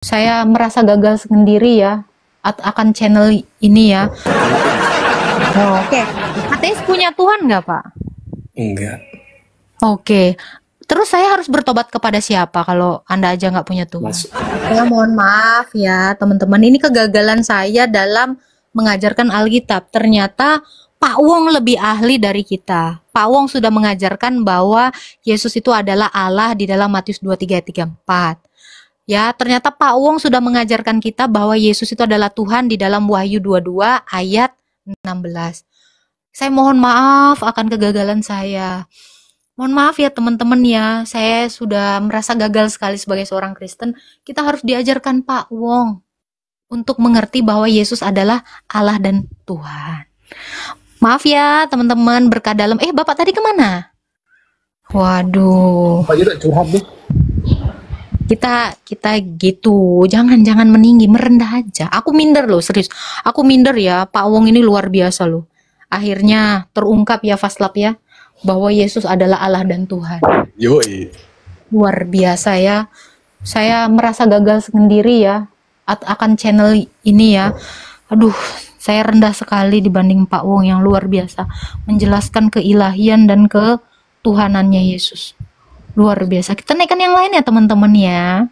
Saya merasa gagal sendiri ya akan channel ini ya. Oh, oke. Ateis punya Tuhan nggak, Pak? Enggak. Oke. Terus saya harus bertobat kepada siapa kalau Anda aja nggak punya Tuhan? Ya, mohon maaf ya teman-teman. Ini kegagalan saya dalam mengajarkan Alkitab. Ternyata Pak Wong lebih ahli dari kita. Pak Wong sudah mengajarkan bahwa Yesus itu adalah Allah di dalam Matius 23:34. Ya, ternyata Pak Wong sudah mengajarkan kita bahwa Yesus itu adalah Tuhan di dalam Wahyu 22 ayat 16. Saya mohon maaf akan kegagalan saya. Mohon maaf ya teman-teman ya, saya sudah merasa gagal sekali sebagai seorang Kristen. Kita harus diajarkan Pak Wong untuk mengerti bahwa Yesus adalah Allah dan Tuhan. Maaf ya teman-teman, berkah dalam. Bapak tadi kemana? Waduh. Pak Jira curhat deh. Kita gitu, jangan meninggi, merendah aja. Aku minder loh, serius. Aku minder ya, Pak Wong ini luar biasa loh. Akhirnya terungkap ya Faslap ya, bahwa Yesus adalah Allah dan Tuhan. Yoi. Luar biasa ya. Saya merasa gagal sendiri ya akan channel ini ya. Aduh, saya rendah sekali dibanding Pak Wong yang luar biasa menjelaskan keilahian dan ketuhanannya Yesus. Luar biasa. Kita naikkan yang lain ya teman-teman ya.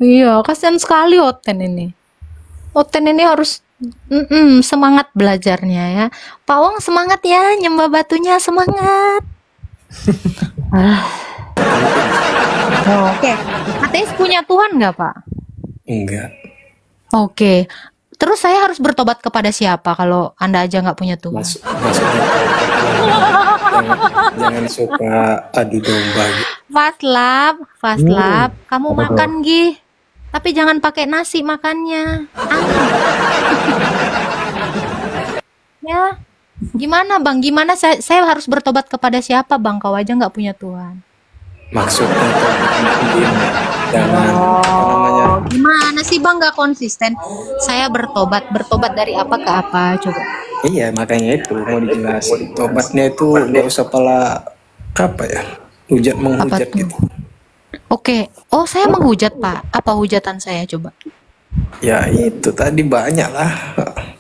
Iya, kasihan sekali Oten ini. Oten ini harus semangat belajarnya ya. Pak Wong semangat ya, nyembah batunya semangat. Oke. Ateis punya Tuhan nggak, Pak? Enggak. Oke. Terus saya harus bertobat kepada siapa kalau Anda aja nggak punya Tuhan? Maksudnya jangan suka adu domba gitu. Faslap, kamu makan gih. Tapi jangan pakai nasi makannya. Ya, gimana Bang? Gimana saya harus bertobat kepada siapa Bang? Kau aja nggak punya Tuhan. Maksudnya jangan apa namanya? Gimana sih Bang nggak konsisten? Saya bertobat dari apa ke apa? Coba. Iya, makanya itu mau dijelasin. Tobatnya itu nggak usah apa ya, menghujat gitu. Oke. Oh, saya menghujat Pak. Apa hujatan saya coba? Ya itu tadi banyak lah.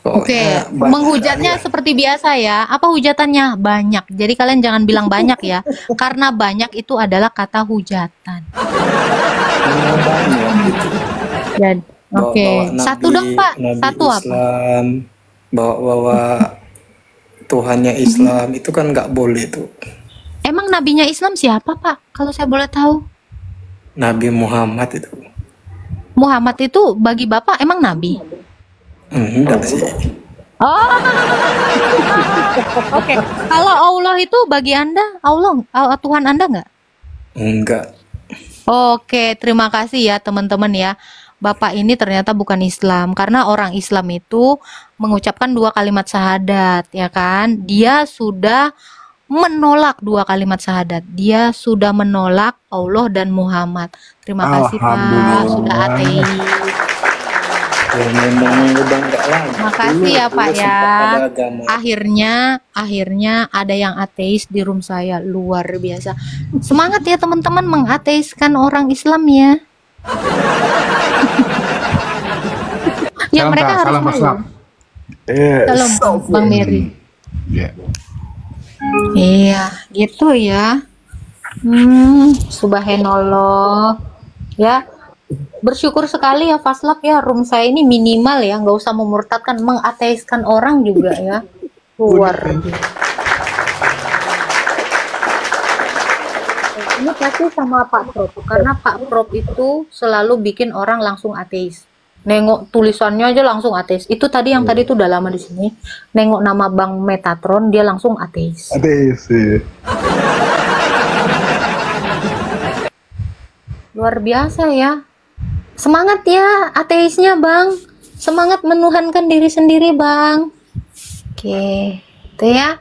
Oke, menghujatnya seperti biasa ya. Apa hujatannya? Banyak. Jadi kalian jangan bilang banyak ya, karena banyak itu adalah kata hujatan. Dan oke, satu dong Pak. Satu apa? Islam, bawa Tuhannya Islam itu kan nggak boleh tuh. Emang nabinya Islam siapa Pak? Kalau saya boleh tahu. Nabi Muhammad itu. Muhammad itu bagi Bapak emang nabi? Enggak sih. Oh. Oke. Kalau Allah itu bagi Anda, Tuhan Anda nggak? Enggak. Oke, terima kasih ya teman-teman ya. Bapak ini ternyata bukan Islam, karena orang Islam itu mengucapkan 2 kalimat syahadat, ya kan? Dia sudah menolak 2 kalimat syahadat. Dia sudah menolak Allah dan Muhammad. Terima kasih Pak, sudah ateis. Ya, memang udah enggak lagi. Makasih ya Pak ya. Akhirnya ada yang ateis di room saya, luar biasa. Semangat ya teman-teman mengateiskan orang Islam ya. Ya salam, mereka harus mau. Salam Bang Mary. Iya, gitu ya. Subhanallah. Ya. Bersyukur sekali ya Faslap ya, room saya ini minimal ya, nggak usah memurtadkan, mengateiskan orang juga ya. Luar biasa. Ini pasti sama Pak Prop, karena Pak Prop itu selalu bikin orang langsung ateis. Nengok tulisannya aja langsung ateis. Itu tadi yang tadi tuh udah lama di sini. Nengok nama Bang Metatron dia langsung ateis. Ateis. Luar biasa ya. Semangat ya ateisnya Bang. Semangat menuhankan diri sendiri Bang. Oke, itu ya.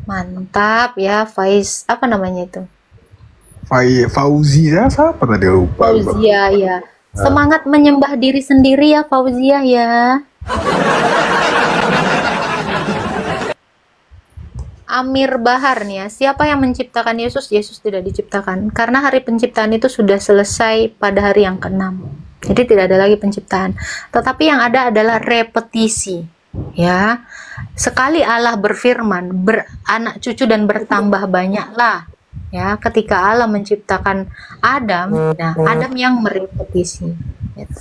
Mantap ya, Faiz. Apa namanya itu? Fauzia siapa tadi lupa. Fauzia ya. Semangat menyembah diri sendiri ya Fauzia ya. Amir Bahar nih ya, siapa yang menciptakan Yesus? Yesus tidak diciptakan, karena hari penciptaan itu sudah selesai pada hari yang ke-6. Jadi tidak ada lagi penciptaan. Tetapi yang ada adalah repetisi. Ya, sekali Allah berfirman, beranak cucu dan bertambah banyaklah. Ya, ketika Allah menciptakan Adam, nah Adam yang merepetisi. Gitu.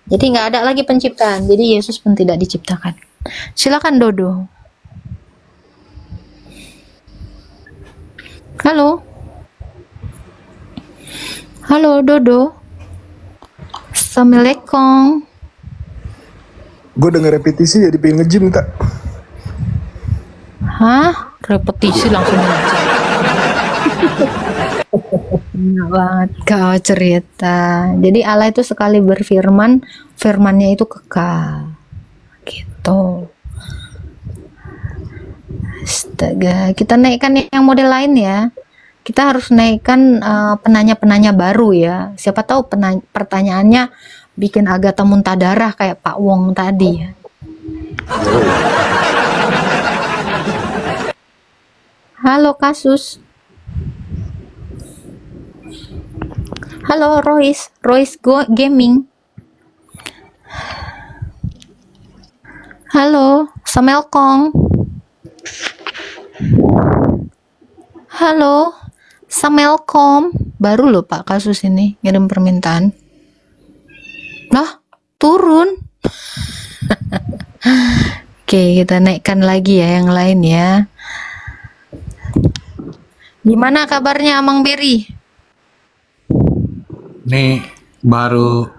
Jadi nggak ada lagi penciptaan. Jadi Yesus pun tidak diciptakan. Silakan Dodo. Halo. Halo Dodo. Assalamualaikum. Gue denger repetisi jadi pengen nge-gym tak. Hah? Repetisi langsung aja. Enak banget kau cerita. Jadi Allah itu sekali berfirman, firmannya itu kekal. Gitu. Astaga, kita naikkan yang model lain ya. Kita harus naikkan penanya-penanya baru ya. Siapa tahu pertanyaannya bikin Agatha muntah darah kayak Pak Wong tadi ya. Halo Kasus. Halo Royce Gaming. Halo Samelkong. Halo Samelkom. Baru loh Pak Kasus ini ngirim permintaan. Nah, turun. Oke, kita naikkan lagi ya yang lain ya. Gimana kabarnya Amang Beri? Nih baru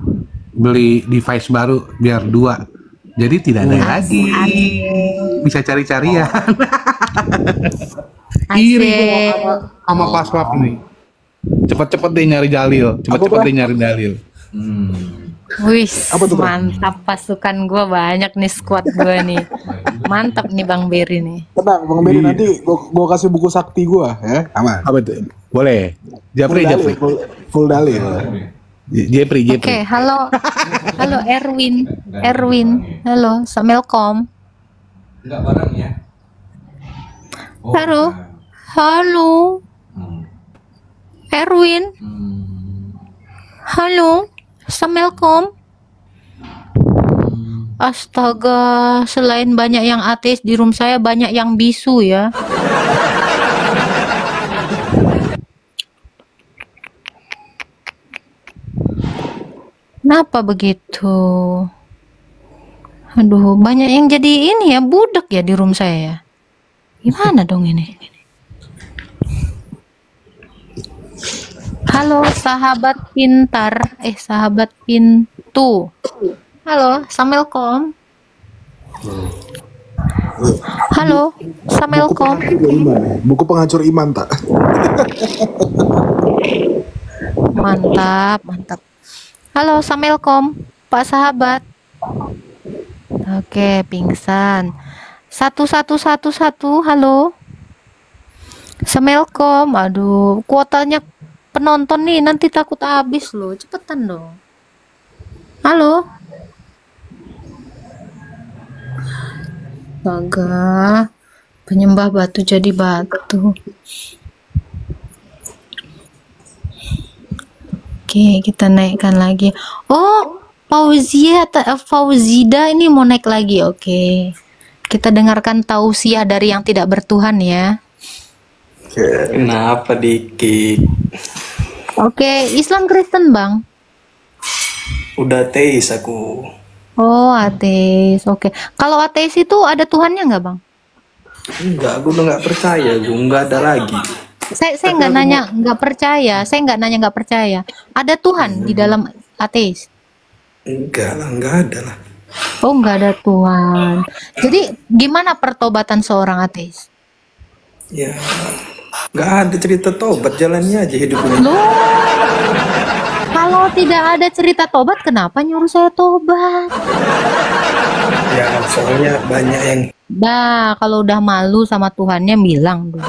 beli device baru biar 2. Jadi tidak ada lagi. Bisa cari-carian. Iri gua sama Paswap nih. Cepet-cepet deh nyari Dalil. Cepet-cepet deh nyari Dalil. Wih, mantap pasukan gue banyak nih, squad gue nih. Mantap nih Bang Beri nih. Tenang Bang Beri, nanti gua kasih buku sakti gua ya. Aman. Apa tuh? Boleh. Japri. Full dalil. Japri. Oke, halo Erwin. Halo, Samelkom. Enggak bareng ya? Halo. Erwin. Halo. Samelkom. Astaga, selain banyak yang ateis di room saya, banyak yang bisu ya. Kenapa begitu? Aduh, banyak yang jadi ini ya, budak ya di room saya ya. Gimana dong ini? Halo sahabat pintar, sahabat pintu. Halo, Samelkom. Halo, Samelkom. Buku penghancur iman tak? Mantap. Halo, Samelkom, Pak sahabat. Oke, pingsan. 1111, halo. Samelkom, aduh, kuotanya penonton nih nanti takut habis loh, cepetan dong. Halo. Astaga, penyembah batu jadi batu. Oke, kita naikkan lagi. Oh, Fauzida ini mau naik lagi. Oke, kita dengarkan tausiah dari yang tidak bertuhan ya. Kenapa dikit? Oke, Islam Kristen Bang. Udah ateis aku. Oh, ateis. Oke. Kalau ateis itu ada Tuhannya nggak, Bang? Enggak, aku udah nggak percaya, gue nggak ada lagi. Saya nggak nanya nggak percaya. Saya nggak nanya nggak percaya. Ada Tuhan di dalam ateis? Enggak lah, nggak ada lah. Oh, nggak ada Tuhan. Jadi gimana pertobatan seorang ateis? Ya, nggak ada cerita tobat, jalannya aja hidupnya. Loh, kalau tidak ada cerita tobat, kenapa nyuruh saya tobat? Ya, soalnya banyak yang Nah, kalau udah malu sama Tuhannya bilang dong.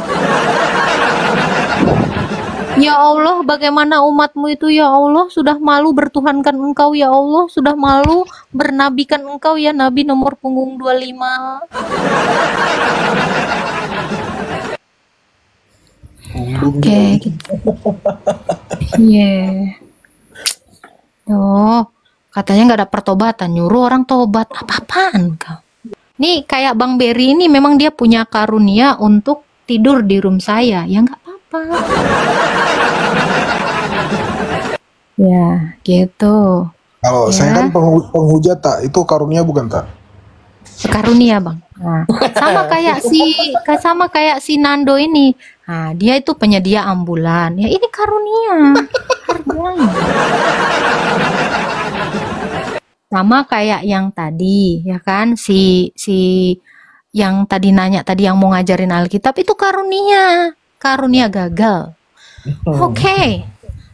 Ya Allah, bagaimana umatmu itu ya Allah, sudah malu bertuhankan engkau ya Allah, sudah malu bernabikan engkau ya Nabi nomor punggung 25. Oke, gitu. Iya. Oh, katanya nggak ada pertobatan, nyuruh orang tobat. Apa-apaan kau? Nih kayak Bang Berry ini memang dia punya karunia untuk tidur di room saya. Ya nggak apa-apa. Ya, gitu. Kalau Ya. saya kan penghujat tak, itu karunia bukan tak? Karunia, Bang. Nah, sama kayak si Nando ini. Nah, dia itu penyedia ambulan. Ya ini karunia. Harganya. Sama kayak yang tadi, ya kan? Si yang tadi nanya tadi yang mau ngajarin Alkitab itu karunia. Karunia gagal. Oke.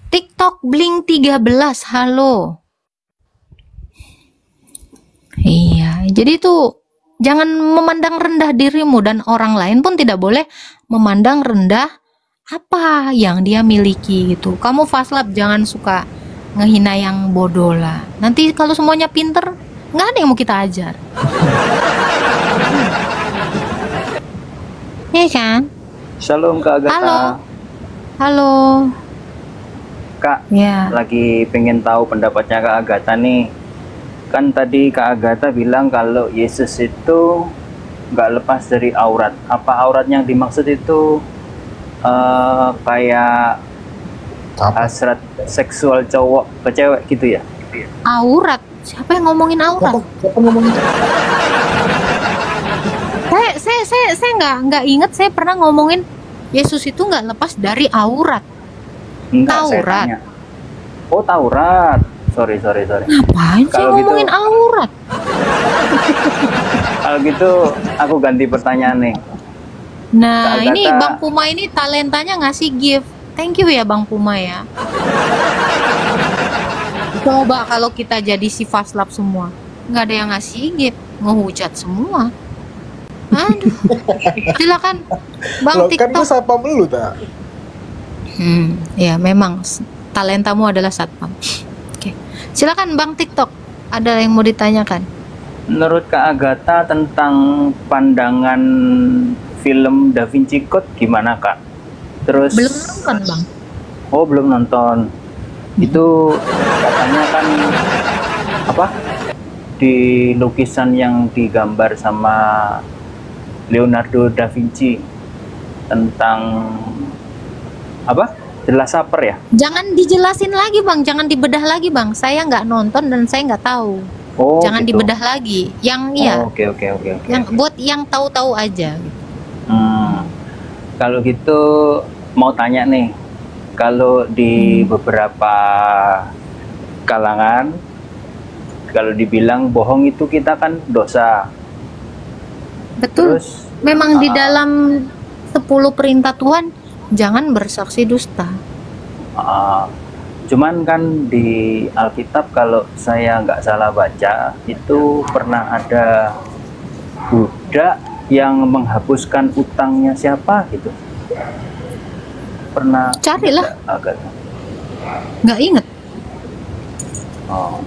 TikTok Blink 13. Halo. Iya, jadi itu jangan memandang rendah dirimu dan orang lain pun tidak boleh memandang rendah apa yang dia miliki gitu. Kamu fast lap jangan suka ngehina yang bodoh lah. Nanti kalau semuanya pinter, nggak ada yang mau kita ajar. Iya kan? Shalom Kak Agatha. Halo. Halo. Kak, Ya. lagi pengen tahu pendapatnya Kak Agatha nih. Kan tadi Kak Agatha bilang kalau Yesus itu nggak lepas dari aurat. Apa aurat yang dimaksud itu kayak Apa? hasrat seksual cowok ke cewek gitu ya? Aurat. Siapa yang ngomongin aurat? Siapa ngomongin? Saya nggak inget saya pernah ngomongin Yesus itu nggak lepas dari aurat. Enggak, saya Taurat. tanya. Oh, Taurat. Sorry. Ngapain sih Kalau gitu- ngomongin aurat? Kalau gitu aku ganti pertanyaan nih. Nah, Kak ini Agatha. Bang Puma ini talentanya ngasih gift. Thank you ya Bang Puma ya. Coba kalau kita jadi si fast lap semua, nggak ada yang ngasih gift, ngehujat semua. Aduh, silakan Bang Loh, kan TikTok. gue sapa lu tak? Ya memang talentamu adalah satpam. Oke, silakan Bang TikTok. Ada yang mau ditanyakan? Menurut Kak Agatha tentang pandangan film Da Vinci Code gimana Kak? Terus Belum nonton Bang. Oh, belum nonton. Itu katanya kan apa? Di lukisan yang digambar sama Leonardo da Vinci tentang apa? The Last Supper ya? Jangan dijelasin lagi Bang, jangan dibedah lagi Bang. Saya nggak nonton dan saya nggak tahu. Oh, Jangan gitu. dibedah lagi. Yang iya, Oh, oke. yang buat yang tahu-tahu aja. Kalau gitu mau tanya nih, kalau di beberapa kalangan, kalau dibilang bohong itu kita kan dosa. Betul. Terus Memang di dalam 10 perintah Tuhan jangan bersaksi dusta. cuman kan di Alkitab kalau saya nggak salah baca itu pernah ada budak yang menghapuskan utangnya siapa gitu. Pernah Carilah. agak. Nggak inget. Oh.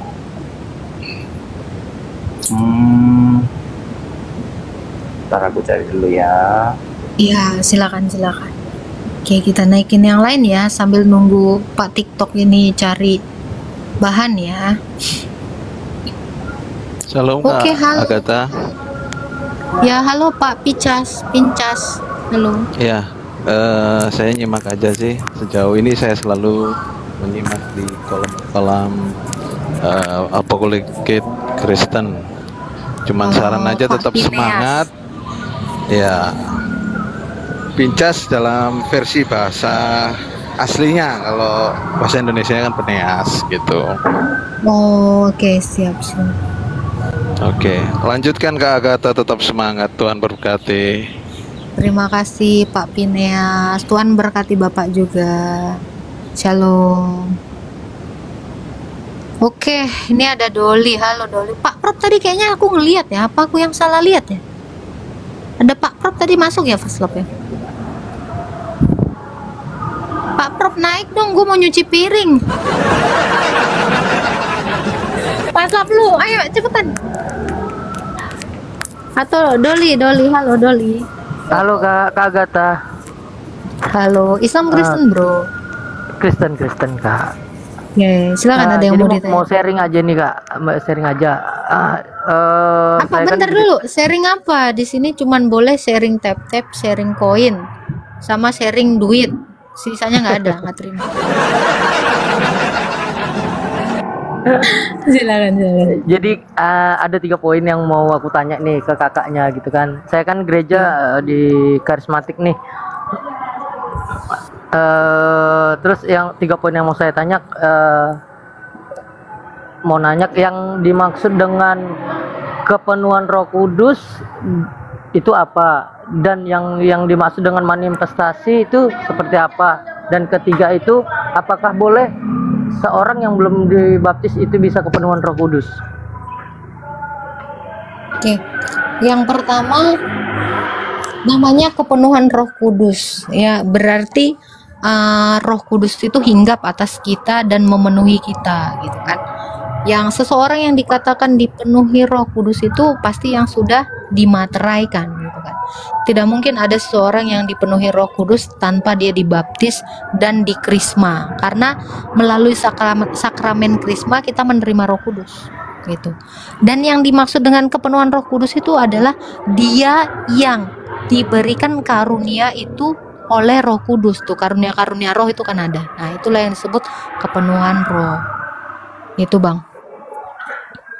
Ntar aku cari dulu ya. Iya, silakan. Oke, kita naikin yang lain ya sambil nunggu Pak TikTok ini cari bahan ya. Shalom Oke, Kak halo. Agatha. Ya, halo Pak Pincas. Halo. Ya, saya nyimak aja sih. Sejauh ini saya selalu menyimak di kolom-kolom Apologet Kristen. Cuman saran aja Pak tetap Phineas. semangat. Ya, Pincas dalam versi bahasa aslinya. Kalau bahasa Indonesia kan Peneas gitu. Oh, oke, siap. Oke, lanjutkan Kak Agatha, tetap semangat. Tuhan berkati. Terima kasih Pak Pineas. Tuhan berkati Bapak juga. Shalom. Oke, ini ada Doli. Halo Doli. Pak Prop tadi kayaknya aku ngeliat ya. Apa aku yang salah lihat ya? Ada Pak Prop tadi masuk ya Fast Love ya? Pak Prop naik dong, gue mau nyuci piring. Fast Love lu, ayo cepetan. Atau Doli, halo Doli. Halo Kak Agatha. Halo, Islam Kristen bro. Kristen Kak. Ya, silakan ada yang jadi mau ditanya. mau sharing aja nih Kak, sharing aja. Apa bentar dulu, sharing apa? Di sini cuman boleh sharing tap-tap, sharing koin, sama sharing duit. Sisanya nggak ada, nggak terima. Silakan. Jadi ada 3 poin yang mau aku tanya nih ke kakaknya gitu kan. Saya kan gereja di karismatik nih. Terus yang 3 poin yang mau saya tanya, mau nanya yang dimaksud dengan kepenuhan Roh Kudus itu apa, dan yang dimaksud dengan manifestasi itu seperti apa, dan ketiga itu apakah boleh seorang yang belum dibaptis itu bisa kepenuhan Roh Kudus? Oke, yang pertama namanya kepenuhan Roh Kudus, ya berarti Roh Kudus itu hinggap atas kita dan memenuhi kita, gitu kan. Yang seseorang yang dikatakan dipenuhi Roh Kudus itu pasti yang sudah dimateraikan, gitu kan. Tidak mungkin ada seseorang yang dipenuhi Roh Kudus tanpa dia dibaptis dan dikrisma, karena melalui sakramen krisma kita menerima Roh Kudus, gitu. Dan yang dimaksud dengan kepenuhan Roh Kudus itu adalah dia yang diberikan karunia itu oleh Roh Kudus. Tuh karunia-karunia roh itu kan ada. Nah, itulah yang disebut kepenuhan roh. Itu, Bang.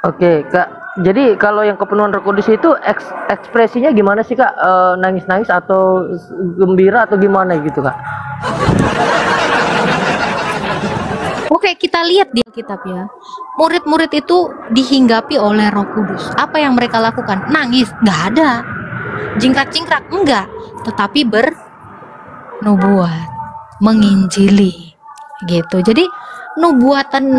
Oke, Kak. Jadi kalau yang kepenuhan Roh Kudus itu ekspresinya gimana sih, Kak? Nangis-nangis atau gembira atau gimana gitu, Kak? Oke, kita lihat di Alkitab ya. Murid-murid itu dihinggapi oleh Roh Kudus. Apa yang mereka lakukan? Nangis? Nggak ada. Jingkrak-jingkrak? Enggak. Tetapi bernubuat, menginjili, gitu. Jadi nubuatan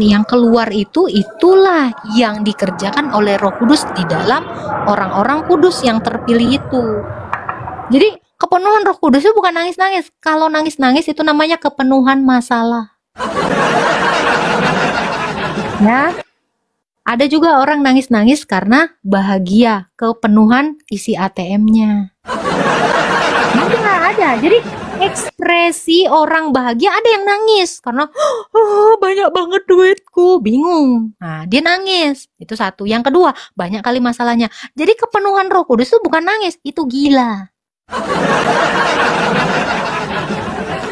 yang keluar itulah yang dikerjakan oleh Roh Kudus di dalam orang-orang kudus yang terpilih itu. Jadi kepenuhan Roh Kudus itu bukan nangis-nangis. Kalau nangis-nangis itu namanya kepenuhan masalah. Ya, ada juga orang nangis-nangis karena bahagia, kepenuhan isi ATM-nya. Ada. Jadi ekspresi orang bahagia, ada yang nangis karena banyak banget duitku, bingung. Nah, dia nangis. Itu satu. Yang kedua, banyak kali masalahnya. Jadi kepenuhan Roh Kudus itu bukan nangis, itu gila.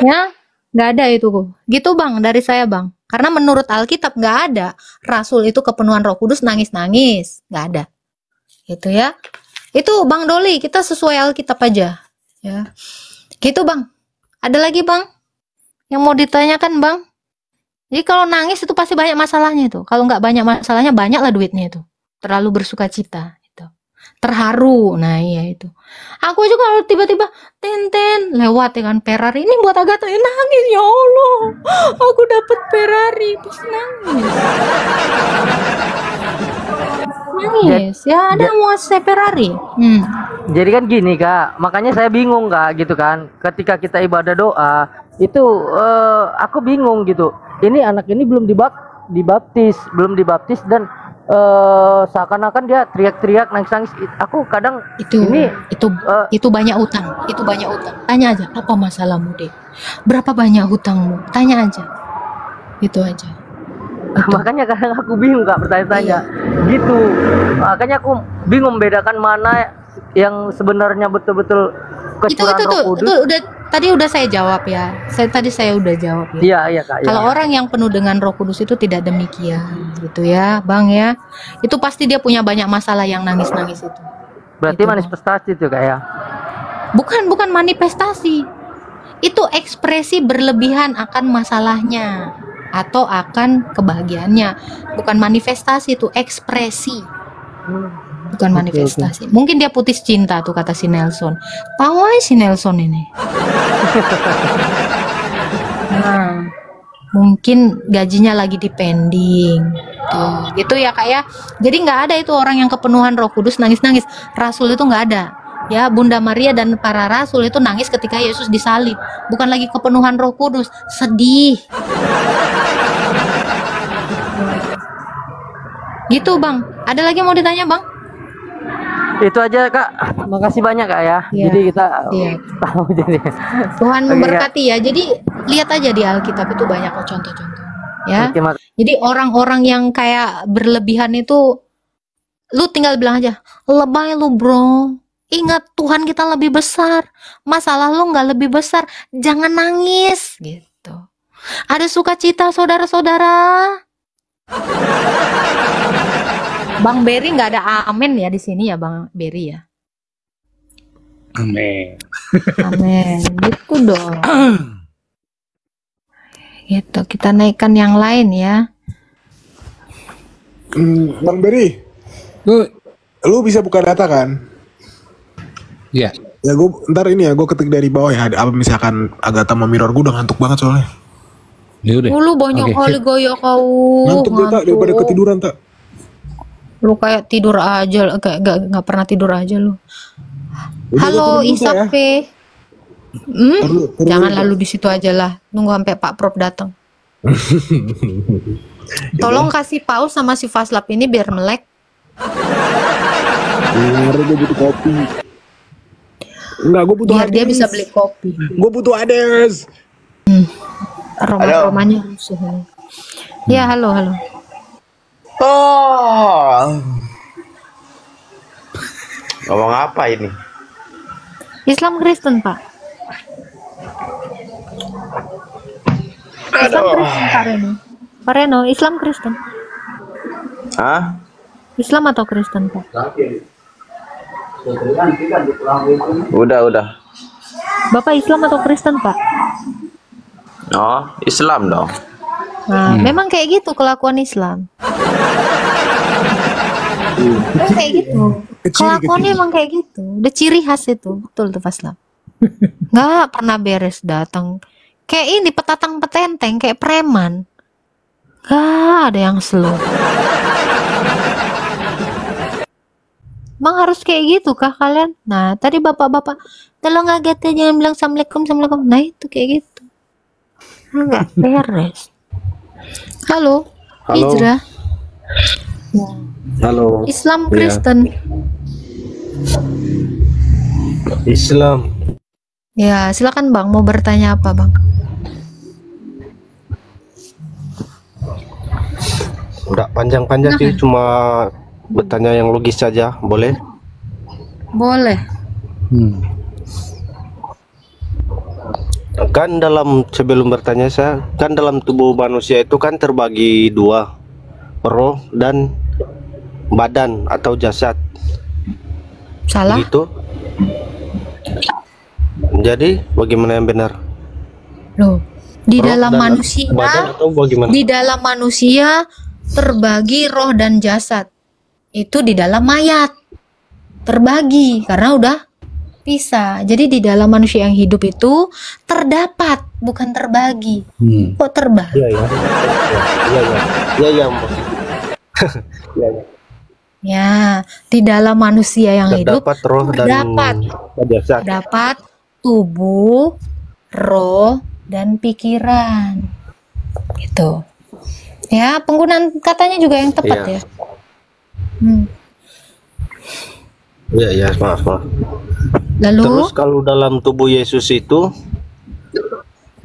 Ya, nggak ada itu. Gitu, Bang, dari saya, Bang. Karena menurut Alkitab nggak ada rasul itu kepenuhan Roh Kudus nangis-nangis, nggak ada. Gitu ya. Itu Bang Doli, kita sesuai Alkitab aja. Ya. Gitu, Bang. Ada lagi, Bang, yang mau ditanyakan, Bang? Jadi kalau nangis itu pasti banyak masalahnya itu. Kalau nggak banyak masalahnya, banyaklah duitnya itu. Terlalu bersuka cita itu. Terharu. Nah, iya itu. Aku juga kalau tiba-tiba Tenten lewat ya kan Ferrari, ini buat Agatha, nangis, ya Allah. Aku dapat Ferrari, terus nangis. Nangis. Ya ada mau saya Ferrari. Jadi kan gini, Kak, makanya saya bingung, Kak, gitu kan. Ketika kita ibadah doa itu aku bingung gitu. Ini anak ini belum dibaptis dan seakan-akan dia teriak-teriak, nangis-nangis. Aku kadang itu banyak utang, Tanya aja, apa masalahmu, Dek? Berapa banyak hutangmu? Tanya aja. Itu aja. Itu. Makanya kadang aku bingung, Kak, bertanya-tanya. Gitu. Makanya aku bingung membedakan mana yang sebenarnya betul-betul kecurahan Roh Kudus. Itu tadi udah saya jawab ya. Tadi saya udah jawab ya. Iya, Kak. Kalau orang yang penuh dengan Roh Kudus itu tidak demikian, gitu ya, Bang ya. Itu pasti dia punya banyak masalah yang nangis-nangis itu. Berarti gitu, manifestasi itu, Kak, ya? Bukan manifestasi. Itu ekspresi berlebihan akan masalahnya atau akan kebahagiaannya. Bukan manifestasi, itu ekspresi. Bukan manifestasi. Okay. Mungkin dia putus cinta tuh, kata si Nelson. Tahu aja si Nelson ini. Nah, mungkin gajinya lagi dipending. Tuh, gitu ya, Kak ya. Jadi nggak ada itu orang yang kepenuhan Roh Kudus nangis-nangis. Rasul itu nggak ada. Ya, Bunda Maria dan para rasul itu nangis ketika Yesus disalib. Bukan lagi kepenuhan Roh Kudus, sedih. Gitu, Bang. Ada lagi yang mau ditanya, Bang? Itu aja Kak. Makasih banyak Kak ya. Iya, Jadi kita iya. tahu jadi. Tuhan Oke, memberkati ya. Jadi lihat aja di Alkitab itu banyak kok contoh-contoh. Ya. Oke, Jadi orang-orang yang kayak berlebihan itu, lu tinggal bilang aja, lebay lu bro. Ingat Tuhan kita lebih besar. Masalah lu nggak lebih besar. Jangan nangis gitu. Ada sukacita saudara-saudara. Bang Berry nggak ada amin ya di sini ya Bang Berry ya. Amin. Amin. Gitu dong. Gitu. Kita naikkan yang lain ya. Bang Berry, lu bisa buka data kan? Iya. Ya gue ntar ini ya gue ketik dari bawah ya. Apa misalkan Agatha sama Mirror, gue udah ngantuk banget soalnya. Ya udah. Lu banyak Oke, kali sip. goyah kau. Ngantuk gue tak daripada Ngantuk. ketiduran tak. Lu kayak tidur aja, kayak nggak pernah tidur aja lu. Udah, Halo gua turun dulu, Isak ya. P. Hmm? Turun Jangan dulu, lalu di situ aja lah. Nunggu sampai Pak Prof datang. Tolong kasih pause sama si Faslap ini biar melek. Biar gue butuh kopi. Enggak, gue butuh Biar dia Hades. bisa beli kopi. Gue butuh Hades. Aroma-aromanya rusuh ini. Ya, halo. Oh. Ngomong apa ini? Islam Kristen, Pak. Islam Kristen, Pak Reno. Pak Reno, Islam Kristen. Hah? Islam atau Kristen, Pak? Udah. Bapak Islam atau Kristen, Pak? Oh, Islam dong. Nah, memang kayak gitu kelakuan Islam. Memang kayak gitu. Kelakuannya emang kayak gitu. Udah ciri khas itu. Betul tuh Faslam. Nggak pernah beres datang. Kayak ini petatang petenteng, kayak preman. Nggak ada yang slow. Emang harus kayak gitu kah kalian? Nah, tadi bapak-bapak, tolong Agatha jangan bilang assalamualaikum. Nah, itu kayak gitu. Nggak beres. Halo, Hijrah. Halo. Islam Iya. Kristen. Islam. Ya, silakan Bang, mau bertanya apa, Bang? Udah panjang-panjang sih, cuma bertanya yang logis saja, boleh? Boleh. Kan sebelum bertanya saya, kan dalam tubuh manusia itu kan terbagi dua, roh dan badan atau jasad. Salah? Gitu. Jadi bagaimana yang benar? Loh, di Roh dalam dan manusia, badan atau bagaimana? di dalam manusia terbagi roh dan jasad. Itu di dalam mayat. Terbagi karena udah pisah. Jadi di dalam manusia yang hidup itu terdapat, bukan terbagi. Kok terbagi? Iya. Iya. Ya, di dalam manusia yang hidup Terdapat roh terdapat dan jasad. terdapat tubuh, roh, dan pikiran. Gitu. Ya, penggunaan katanya juga yang tepat Iya. ya. Hmm. Iya, maaf. Lalu Terus kalau dalam tubuh Yesus itu,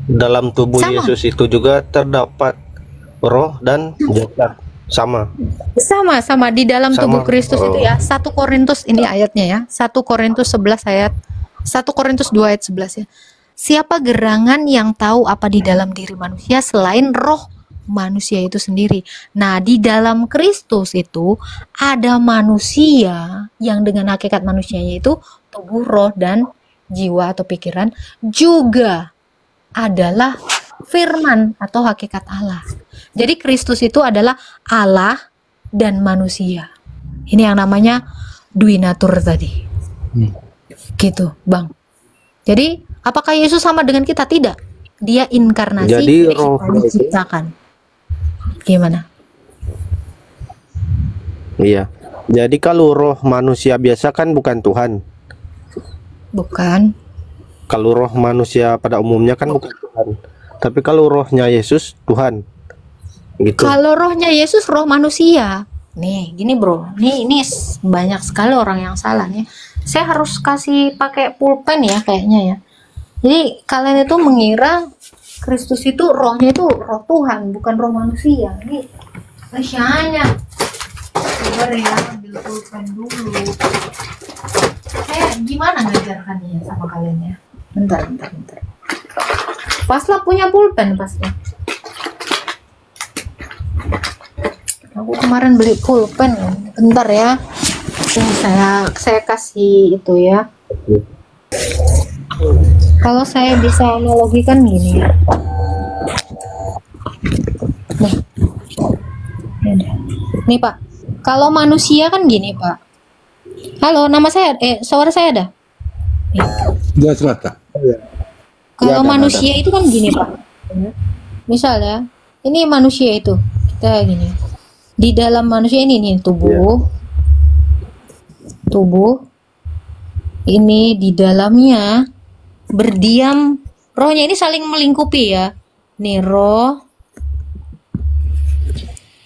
Sama. Yesus itu juga terdapat roh dan jasad. sama di dalam Sama. tubuh Kristus Oh. itu ya. 1 Korintus ini ayatnya ya. 1 Korintus 11 ayat 1 Korintus 2 ayat 11 ya. Siapa gerangan yang tahu apa di dalam diri manusia selain roh manusia itu sendiri. Nah, di dalam Kristus itu ada manusia yang dengan hakikat manusianya itu tubuh, roh, dan jiwa atau pikiran juga adalah firman atau hakikat Allah. Jadi Kristus itu adalah Allah dan manusia. Ini yang namanya duinatur tadi. Gitu, Bang. Jadi, apakah Yesus sama dengan kita? Tidak. Dia inkarnasi, Jadi dia roh diciptakan. Gimana? Iya. Jadi kalau roh manusia biasa kan bukan Tuhan. Bukan. Kalau roh manusia pada umumnya kan bukan Tuhan. Tapi kalau rohnya Yesus Tuhan. Gitu. Kalau rohnya Yesus roh manusia. Nih, gini bro, ini banyak sekali orang yang salah nih. Saya harus kasih pakai pulpen ya kayaknya ya. Jadi kalian itu mengira Kristus itu rohnya itu roh Tuhan, bukan roh manusia. Ini kasihannya. Coba ya, ambil pulpen dulu. Gimana ngajarkannya sama kalian ya? Bentar. Paslah punya pulpen pasti. Aku kemarin beli pulpen, bentar ya. Saya kasih itu ya. Kalau saya bisa analogikan gini ya. Nih Pak, kalau manusia kan gini Pak. Halo, nama saya, suara saya ada? Jelas Kak. Kalau manusia itu kan gini Pak. Misalnya, ini manusia itu, kita gini. Di dalam manusia ini nih tubuh ini di dalamnya berdiam rohnya, ini saling melingkupi ya. Nih roh,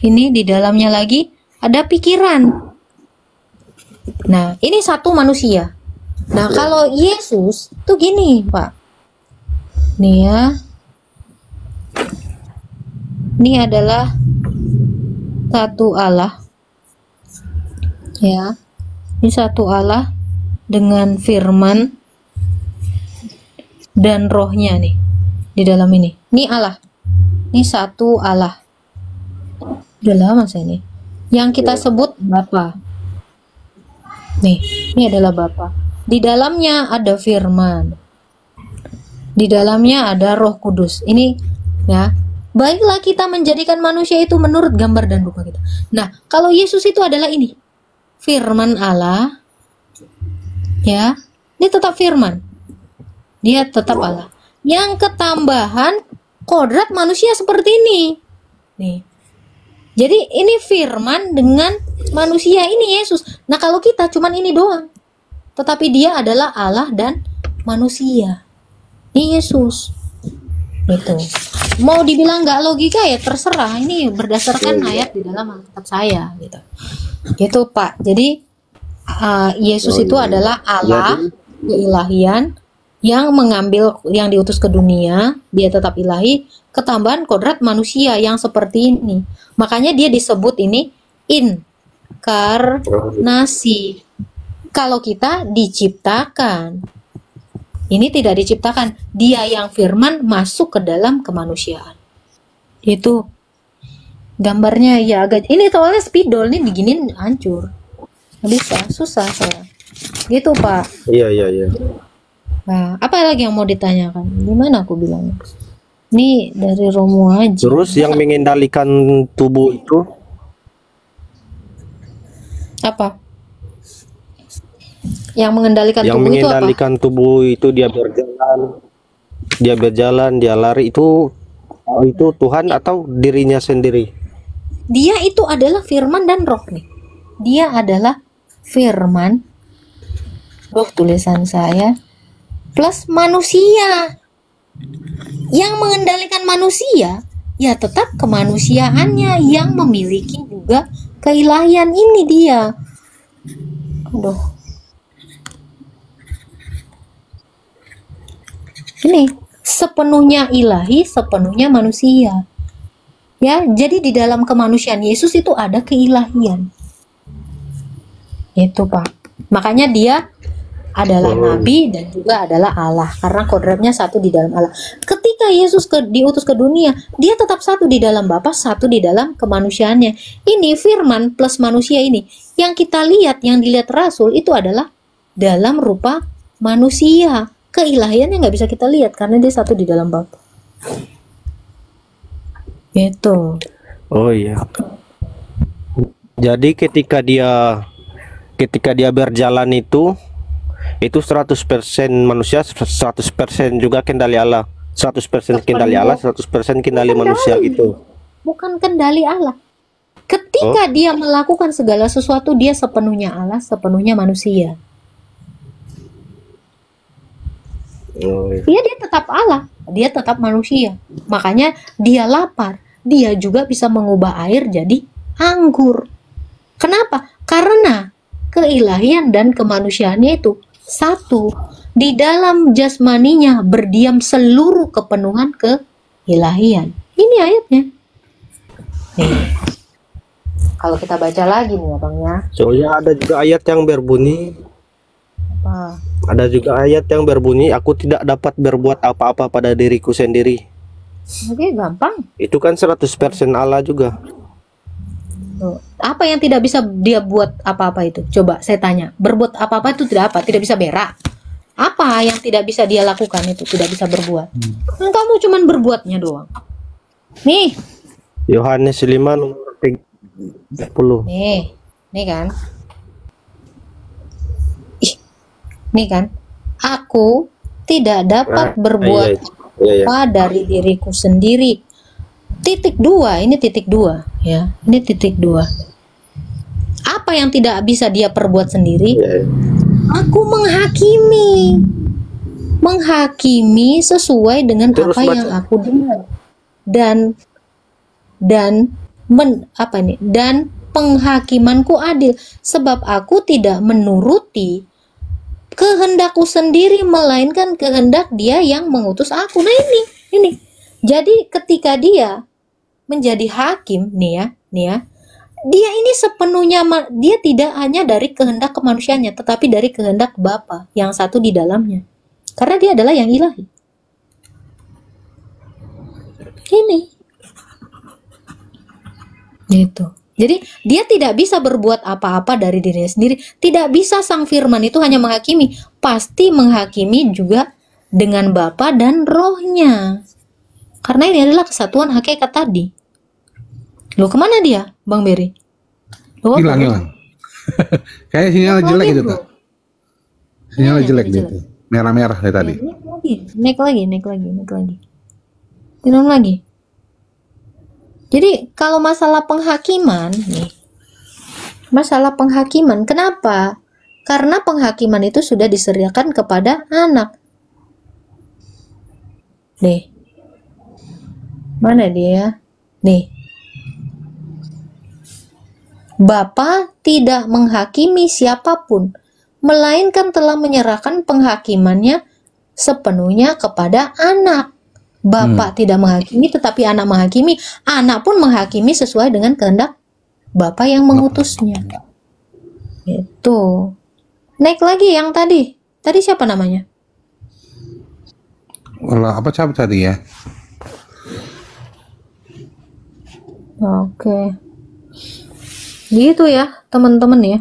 ini di dalamnya lagi ada pikiran. Nah ini satu manusia. Nah kalau Yesus tuh gini Pak, nih ya, ini adalah satu Allah ya, ini satu Allah dengan firman dan rohnya nih di dalam ini Allah, ini satu Allah. Udah lama saya ini yang kita sebut Bapa. Nih, ini adalah Bapa. Di dalamnya ada firman, di dalamnya ada Roh Kudus. Ini ya, baiklah kita menjadikan manusia itu menurut gambar dan rupa kita. Nah, kalau Yesus itu adalah ini, firman Allah, ya, ini tetap firman, dia tetap Allah. Yang ketambahan kodrat manusia seperti ini, nih. Jadi ini firman dengan manusia, ini Yesus. Nah kalau kita cuman ini doang, tetapi dia adalah Allah dan manusia. Ini Yesus. Gitu. Mau dibilang nggak logika ya terserah. Ini berdasarkan ayat di dalam Alkitab saya, gitu. Gitu Pak. Jadi Yesus itu adalah Allah, keilahian yang mengambil, yang diutus ke dunia, dia tetap ilahi, ketambahan kodrat manusia yang seperti ini. Makanya dia disebut ini inkarnasi. Kalau kita diciptakan, ini tidak diciptakan, dia yang firman masuk ke dalam kemanusiaan. Itu gambarnya ya agak, ini soalnya spidol nih diginin hancur, nggak bisa, susah soalnya. Gitu Pak. Iya. Nah, apa lagi yang mau ditanyakan? Gimana aku bilangnya? Ini dari Romo aja. Terus yang mengendalikan tubuh itu apa? Yang mengendalikan yang tubuh mengendalikan itu apa? tubuh itu dia berjalan, dia lari, itu Tuhan atau dirinya sendiri? Dia itu adalah firman dan roh nih. Dia adalah firman, roh tulisan saya, plus manusia. Yang mengendalikan manusia ya tetap kemanusiaannya yang memiliki juga keilahian, ini dia. Aduh. Ini sepenuhnya ilahi, sepenuhnya manusia. Ya, jadi di dalam kemanusiaan Yesus itu ada keilahian. Itu Pak. Makanya dia adalah nabi dan juga adalah Allah, karena kodratnya satu di dalam Allah. Ketika Yesus diutus ke dunia, dia tetap satu di dalam Bapa, satu di dalam kemanusiaannya. Ini firman plus manusia ini. Yang kita lihat, yang dilihat Rasul itu adalah dalam rupa manusia. Keilahiannya nggak bisa kita lihat karena dia satu di dalam Bapa. Itu. Oh iya. Jadi ketika dia berjalan itu 100% manusia, 100% juga kendali Allah. 100% kendali Allah, 100% kendali manusia gitu. Bukan kendali Allah. Ketika dia melakukan segala sesuatu, dia sepenuhnya Allah, sepenuhnya manusia. Dia tetap Allah, dia tetap manusia. Makanya dia lapar, dia juga bisa mengubah air jadi anggur. Kenapa? Karena keilahian dan kemanusiaannya itu satu. Di dalam jasmaninya berdiam seluruh kepenuhan keilahian. Ini ayatnya. Nih. Kalau kita baca lagi nih ya Bang ya. Soalnya ada juga ayat yang berbunyi, Apa? ada juga ayat yang berbunyi, aku tidak dapat berbuat apa-apa pada diriku sendiri. Oke, gampang. Itu kan 100% Allah juga. Tuh. Apa yang tidak bisa dia buat apa-apa itu? Coba saya tanya. Berbuat apa-apa itu tidak apa? Tidak bisa berak. Apa yang tidak bisa dia lakukan itu? Tidak bisa berbuat. Kan kamu cuman berbuatnya doang. Nih, Yohanes 5 nomor 30. nih kan. Nih kan. Aku tidak dapat berbuat apa dari diriku sendiri. Titik 2, ini titik 2 ya. Ini titik 2. Apa yang tidak bisa dia perbuat sendiri? Aku menghakimi. Menghakimi sesuai dengan apa yang aku dengar. Dan penghakimanku adil sebab aku tidak menuruti kehendakku sendiri melainkan kehendak Dia yang mengutus aku. Nah ini. Jadi ketika dia menjadi hakim nih ya, dia ini sepenuhnya dia tidak hanya dari kehendak kemanusiaannya, tetapi dari kehendak Bapa yang satu di dalamnya. Karena dia adalah yang ilahi. Ini. Gitu. Jadi dia tidak bisa berbuat apa-apa dari dirinya sendiri. Tidak bisa Sang Firman itu hanya menghakimi, pasti menghakimi juga dengan Bapa dan Rohnya. Karena ini adalah kesatuan hakikat tadi. Loh, kemana dia, Bang Beri? Hilang. Kayak sinyal jelek gitu, Kak. Sinyal jelek gitu. Merah-merah dari tadi. Naik lagi. Turun lagi. Jadi kalau masalah penghakiman nih, kenapa? Karena penghakiman itu sudah diseriakan kepada anak. Nih, mana dia? Nih, Bapa tidak menghakimi siapapun, melainkan telah menyerahkan penghakimannya sepenuhnya kepada anak. Bapa tidak menghakimi, tetapi anak menghakimi. Anak pun menghakimi sesuai dengan kehendak Bapa yang mengutusnya. Itu. Naik lagi yang tadi. Tadi siapa namanya? Walah, apa cabut tadi ya? Oke. Gitu ya, teman-teman ya.